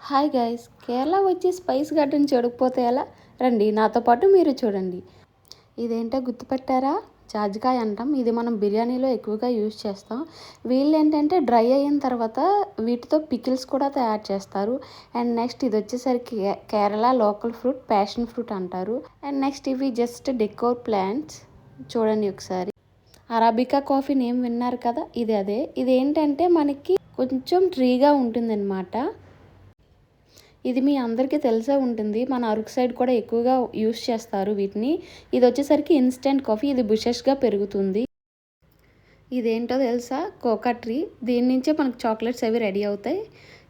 Hi guys, Kerala వచ్చి spice garden చూడకపోతే ఎలా? రండి నాతో పాటు మీరు చూడండి. ఇదేంటో గుర్తుపెట్టారా? జాజికాయ అంటాం. ఇది మనం బిర్యానీలో ఎక్కువగా యూజ్ చేస్తాం. వీళ్ళు ఏంటంటే డ్రై అయిన తర్వాత వీటితో పికిల్స్ కూడా తయారు చేస్తారు. అండ్ నెక్స్ట్ ఇది వచ్చేసరికి Kerala local fruit passion fruit అంటారు. అండ్ నెక్స్ట్ ఇవి జస్ట్ డెకోర్ ప్లాంట్స్. చూడండి ఒకసారి. అరాబికా కాఫీ నేమ్ విన్నారు కదా, ఇది అదే. ఇది ఏంటంటే మనకి కొంచెం ట్రీగా ఉంటుందన్నమాట. ఇది మీ అందరికీ తెలిసే ఉంటుంది. మన అరకు సైడ్ కూడా ఎక్కువగా యూస్ చేస్తారు వీటిని. ఇది వచ్చేసరికి ఇన్స్టెంట్ కాఫీ. ఇది బుషెస్గా పెరుగుతుంది. ఇదేంటో తెలుసా? Coca tree. దీని నుంచే మనకు చాక్లెట్స్ అవి రెడీ అవుతాయి.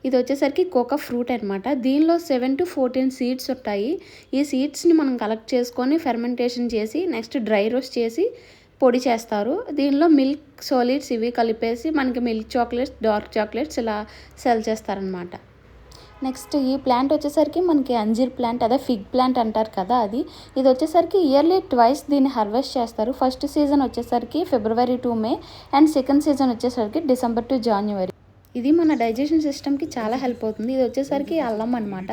ఇది వచ్చేసరికి కోకా ఫ్రూట్ అనమాట. దీనిలో 7 to 14 సీడ్స్ ఉంటాయి. ఈ సీడ్స్ని మనం కలెక్ట్ చేసుకొని ఫెర్మెంటేషన్ చేసి నెక్స్ట్ డ్రై రోస్ట్ చేసి పొడి చేస్తారు. దీనిలో మిల్క్ సాలిడ్స్ ఇవి కలిపేసి మనకి మిల్క్ చాక్లెట్స్, డార్క్ చాక్లెట్స్ ఇలా సెల్ చేస్తారనమాట. నెక్స్ట్ ఈ ప్లాంట్ వచ్చేసరికి మనకి అంజీర్ ప్లాంట్, అదే ఫిగ్ ప్లాంట్ అంటారు కదా అది. ఇది వచ్చేసరికి ఇయర్లీ ట్వైస్ దీన్ని హార్వెస్ట్ చేస్తారు. ఫస్ట్ సీజన్ వచ్చేసరికి February to May and second season వచ్చేసరికి December to January. ఇది మన డైజెషన్ సిస్టమ్కి చాలా హెల్ప్ అవుతుంది. ఇది వచ్చేసరికి అల్లం అనమాట.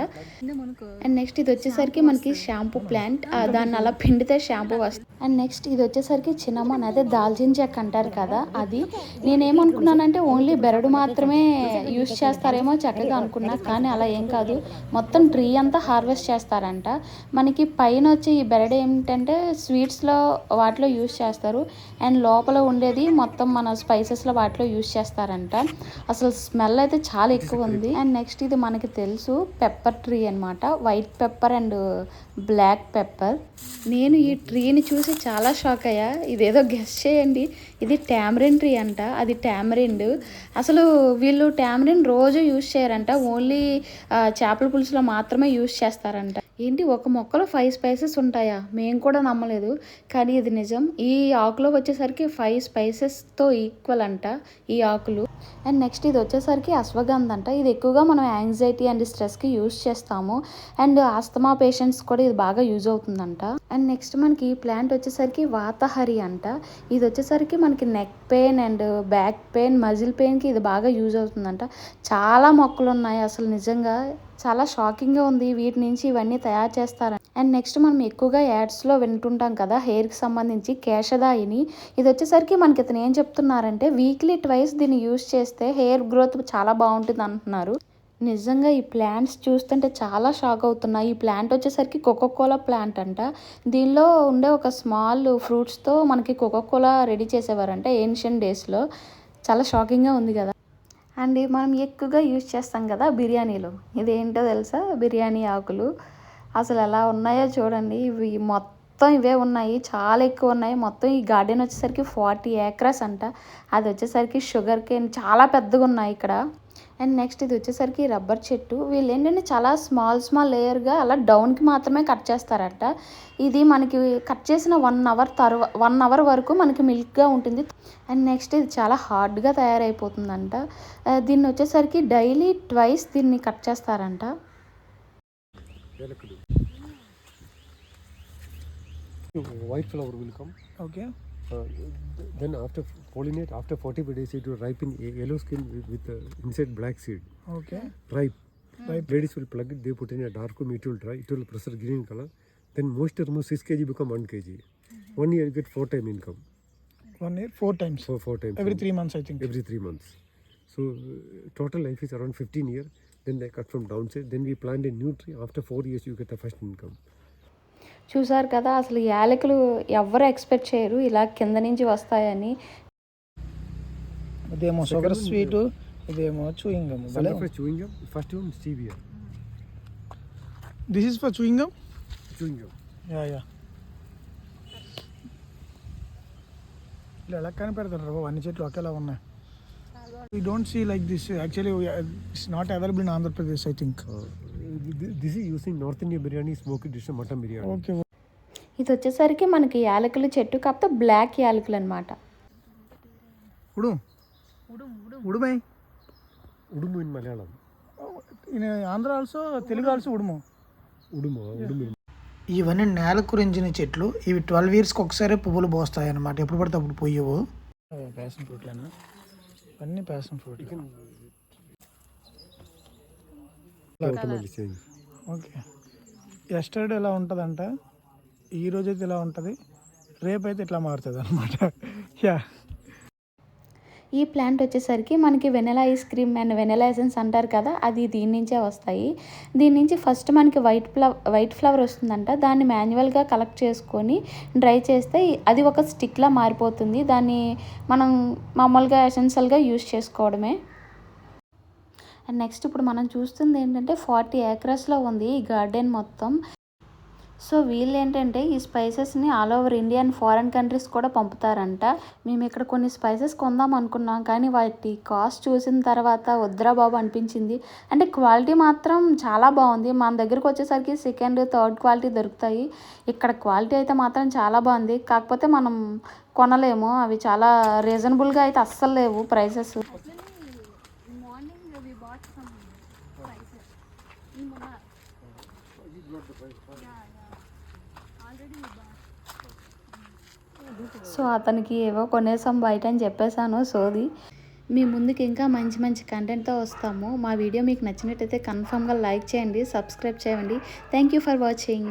అండ్ నెక్స్ట్ ఇది వచ్చేసరికి మనకి షాంపూ ప్లాంట్. దాన్ని అలా పిండితే షాంపూ వస్తుంది. అండ్ నెక్స్ట్ ఇది వచ్చేసరికి చిన్నమన్, అదే దాల్చిన చెక్క అంటారు కదా అది. నేనేమనుకున్నానంటే ఓన్లీ బెరడు మాత్రమే యూస్ చేస్తారేమో చక్కగా అనుకున్నా, కానీ అలా ఏం కాదు. మొత్తం ట్రీ అంతా హార్వెస్ట్ చేస్తారంట. మనకి పైన వచ్చి ఈ బెరడు ఏంటంటే స్వీట్స్లో వాటిలో యూస్ చేస్తారు. అండ్ లోపల ఉండేది మొత్తం మన స్పైసెస్లో వాటిలో యూస్ చేస్తారంట. అసలు స్మెల్ అయితే చాలా ఎక్కువ ఉంది. అండ్ నెక్స్ట్ ఇది మనకి తెలుసు పెప్పర్ ట్రీ అనమాట. White pepper and black pepper. నేను ఈ ట్రీని చూసి చాలా షాక్ అయ్యా. ఇదేదో గెస్ చేయండి. ఇది టామరిన్ ట్రీ అంట. అది టామరిండ్. అసలు వీళ్ళు టామరిన్ రోజు యూజ్ చేయరంట. ఓన్లీ చేపల పులుసులో మాత్రమే యూజ్ చేస్తారంట. ఏంటి, ఒక మొక్కలో 5 స్పైసెస్ ఉంటాయా? మేము కూడా నమ్మలేదు, కానీ ఇది నిజం. ఈ ఆకులో వచ్చేసరికి 5 స్పైసెస్తో ఈక్వల్ అంట ఈ ఆకులు. అండ్ నెక్స్ట్ ఇది వచ్చేసరికి అశ్వగంధ అంట. ఇది ఎక్కువగా మనం యాంగ్జైటీ అండ్ స్ట్రెస్కి యూజ్ చేస్తాము. అండ్ ఆస్తమా పేషెంట్స్ కూడా ఇది బాగా యూజ్ అవుతుందంట. అండ్ నెక్స్ట్ మనకి ఈ ప్లాంట్ వచ్చేసరికి వాతహరి అంట. ఇది వచ్చేసరికి మనకి neck pain and back pain, muscle పెయిన్కి ఇది బాగా యూజ్ అవుతుందంట. చాలా మొక్కలు ఉన్నాయి. అసలు నిజంగా చాలా షాకింగ్గా ఉంది. వీటి నుంచి ఇవన్నీ తయారు చేస్తారని. అండ్ నెక్స్ట్ మనం ఎక్కువగా యాడ్స్లో వింటుంటాం కదా హెయిర్కి సంబంధించి కేశదాయిని. ఇది వచ్చేసరికి మనకి ఇతను ఏం చెప్తున్నారంటే వీక్లీ ట్వైస్ దీన్ని యూజ్ చేస్తే హెయిర్ గ్రోత్ చాలా బాగుంటుంది అంటున్నారు. నిజంగా ఈ ప్లాంట్స్ చూస్తుంటే చాలా షాక్ అవుతున్నా. ఈ ప్లాంట్ వచ్చేసరికి కోకోకోలా ప్లాంట్ అంట. దీనిలో ఉండే ఒక స్మాల్ ఫ్రూట్స్తో మనకి కోకోకోలా రెడీ చేసేవారంట ఏన్షియన్ డేస్లో. చాలా షాకింగ్గా ఉంది కదా. అండ్ మనం ఎక్కువగా యూజ్ చేస్తాం కదా బిర్యానీలో. ఇదేంటో తెలుసా? బిర్యానీ ఆకులు. అసలు ఎలా ఉన్నాయో చూడండి. ఇవి మొత్తం ఇవే ఉన్నాయి, చాలా ఎక్కువ ఉన్నాయి. మొత్తం ఈ గార్డెన్ వచ్చేసరికి 40 acres అంట. అది వచ్చేసరికి షుగర్ కేన్ చాలా పెద్దగా ఉన్నాయి ఇక్కడ. అండ్ నెక్స్ట్ ఇది వచ్చేసరికి రబ్బర్ చెట్టు. వీళ్ళు ఏంటంటే చాలా స్మాల్ లేయర్గా అలా డౌన్కి మాత్రమే కట్ చేస్తారట. ఇది మనకి కట్ చేసిన 1 అవర్ వరకు మనకి మిల్క్గా ఉంటుంది. అండ్ నెక్స్ట్ ఇది చాలా హార్డ్గా తయారైపోతుందంట. దీన్ని వచ్చేసరికి డైలీ ట్వైస్ దీన్ని కట్ చేస్తారంట. White flower will come. Okay. Then after pollinate, after 45 days, it will ripen a yellow skin with inside black seed. Okay. Ripe. Ladies will plug it. They put in a dark room. It will dry. It will press green color. Then moisture remove 6 kg become 1 kg. 1 year you get 4 time income. 1 year 4 times. 4 times. Every 3 months, I think. Every 3 months. So total life is around 15 years. Then they cut from downside. Then we plant a new tree. After 4 years, you get the first income. చూసారు కదా, అసలు యాలకులు ఎవరు expect చేయరు ఇలా కింద నుంచి వస్తాయని. ఇదేమో షుగర్ స్వీట్, ఇదేమో chewing gum. Chewing gum. First one stevia. This is for chewing gum? Chewing gum. Yeah. ఇలా ఎలా కనిపెడతారు అన్ని చెట్లు ఒకేలా ఉన్నాయి? We don't see like this. Actually, it's not available in Andhra Pradesh, I think. This is using North Indian biryani, smoky dish, mutton biryani. Okay. ఇది వచ్చేసరికి మనకి యాలకుల చెట్టు, కాకపోతే బ్లాక్ యాలకులు అనమాట. ఉడుమై Udumu in Malayalam. In Andhra also, Telugu also udumu. Udumu. ఇవన్నీ నేల కురించిన చెట్లు. ఇవి 12 yearsకి ఒకసారి పువ్వులు పోస్తాయి అన్నమాట. ఎప్పుడు పడితే అప్పుడు పోయేవు. ప్యాషన్ ఫ్రూట్లేనా? అన్నీ passion fruit. automatically change. Okay. Yesterday ఎలా ఉంటుందంట, ఈ రోజైతే ఇలా ఉంటుంది, రేపైతే ఇట్లా మారుతుంది అనమాట. యా. ఈ ప్లాంట్ వచ్చేసరికి మనకి vanilla ice cream and vanilla essence అంటారు కదా, అది దీని నుంచే వస్తాయి. దీని నుంచి ఫస్ట్ మనకి వైట్ ఫ్లవర్ వస్తుందంట. దాన్ని మాన్యువల్గా కలెక్ట్ చేసుకొని డ్రై చేస్తే అది ఒక స్టిక్లా మారిపోతుంది. దాన్ని మనం మామూలుగా ఎసెన్షియల్గా యూజ్ చేసుకోవడమే. అండ్ నెక్స్ట్ ఇప్పుడు మనం చూస్తుంది ఏంటంటే 40 acresలో ఉంది ఈ గార్డెన్ మొత్తం. సో వీళ్ళు ఏంటంటే ఈ స్పైసెస్ని all over India and foreign countries కూడా పంపుతారంట. మేము ఇక్కడ కొన్ని స్పైసెస్ కొందాం అనుకున్నాం, కానీ వాటి కాస్ట్ చూసిన తర్వాత వద్దురా బాబు అనిపించింది. అంటే క్వాలిటీ మాత్రం చాలా బాగుంది. మన దగ్గరకు వచ్చేసరికి సెకండ్, థర్డ్ క్వాలిటీ దొరుకుతాయి. ఇక్కడ క్వాలిటీ అయితే మాత్రం చాలా బాగుంది. కాకపోతే మనం కొనలేము, అవి చాలా రీజనబుల్గా అయితే అస్సలు లేవు ప్రైసెస్. సో అతనికి ఏవో కొనేసాం బయట అని చెప్పేశాను సోది. మీ ముందుకు ఇంకా మంచి మంచి కంటెంట్తో వస్తాము. మా వీడియో మీకు నచ్చినట్టయితే కన్ఫామ్గా లైక్ చేయండి, సబ్స్క్రైబ్ చేయండి. Thank you for watching.